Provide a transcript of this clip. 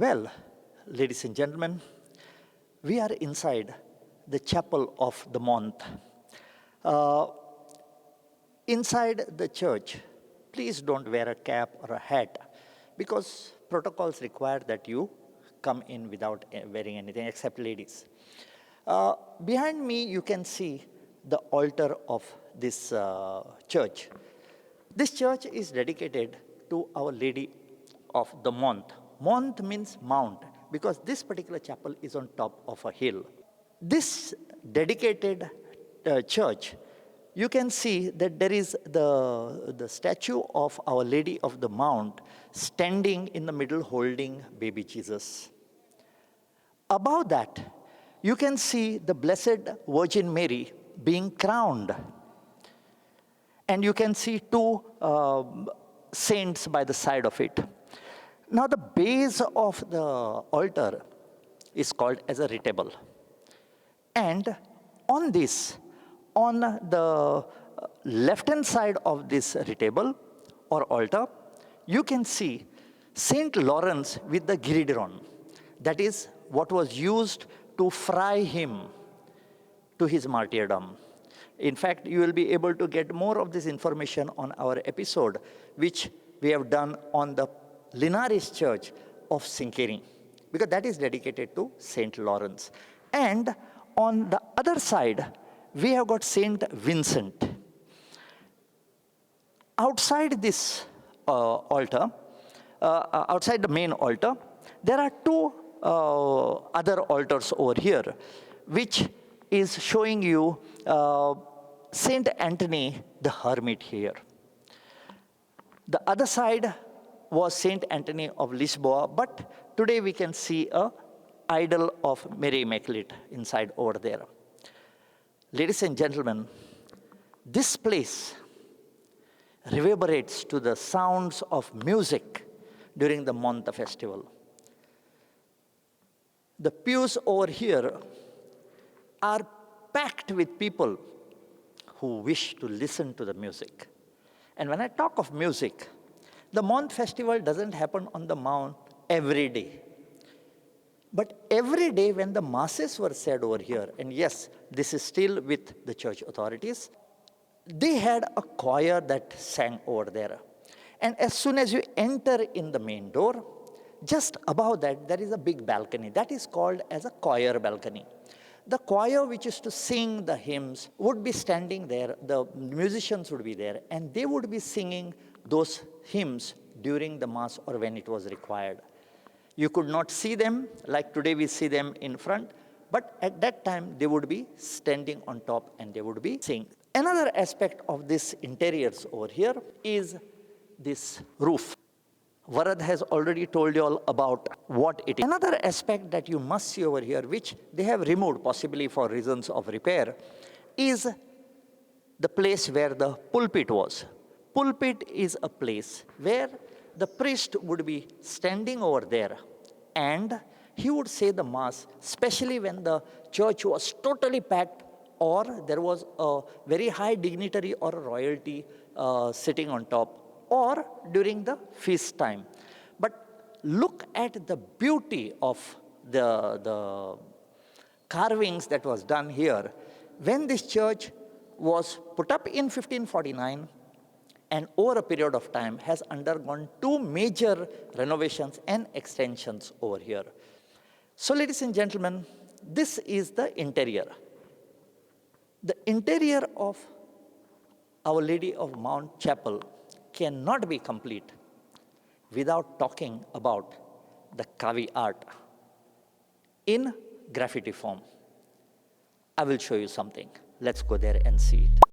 Well, ladies and gentlemen, we are inside the chapel of the Monte. Inside the church, please don't wear a cap or a hat because protocols require that you come in without wearing anything except ladies. Behind me, you can see the altar of this church. This church is dedicated to Our Lady of the Monte. Monte means mount because this particular chapel is on top of a hill. This dedicated church, you can see that there is the statue of Our Lady of the Mount standing in the middle holding baby Jesus. Above that, you can see the Blessed Virgin Mary being crowned. And you can see two saints by the side of it. Now the base of the altar is called as a retable. And on this, on the left-hand side of this retable or altar, you can see Saint Lawrence with the Giridiron. That is what was used to fry him to his martyrdom. In fact, you will be able to get more of this information on our episode, which we have done on the Linares Church of Sinkeri, because that is dedicated to Saint Lawrence. And on the other side, we have got Saint Vincent. Outside this altar, outside the main altar, there are two other altars over here, which is showing you Saint Anthony the Hermit here. The other side was Saint Anthony of Lisboa, but today we can see a idol of Mary Immaculate inside over there. Ladies and gentlemen, this place reverberates to the sounds of music during the Monte festival. The pews over here are packed with people who wish to listen to the music. And when I talk of music, the Monte festival doesn't happen on the Mount every day. But every day when the masses were said over here, and yes, this is still with the church authorities, they had a choir that sang over there. And as soon as you enter in the main door, just above that, there is a big balcony. That is called as a choir balcony. The choir which is to sing the hymns would be standing there, the musicians would be there, and they would be singing those hymns during the Mass or when it was required. You could not see them, like today we see them in front, but at that time they would be standing on top and they would be singing. Another aspect of this interiors over here is this roof. Varad has already told you all about what it is. Another aspect that you must see over here, which they have removed possibly for reasons of repair, is the place where the pulpit was. Pulpit is a place where the priest would be standing over there and he would say the Mass, especially when the church was totally packed or there was a very high dignitary or a royalty sitting on top, or during the feast time. But look at the beauty of the carvings that was done here. When this church was put up in 1549, and over a period of time has undergone two major renovations and extensions over here. So ladies and gentlemen, this is the interior. The interior of Our Lady of Mount Chapel cannot be complete without talking about the Kavi art in graffiti form. I will show you something. Let's go there and see it.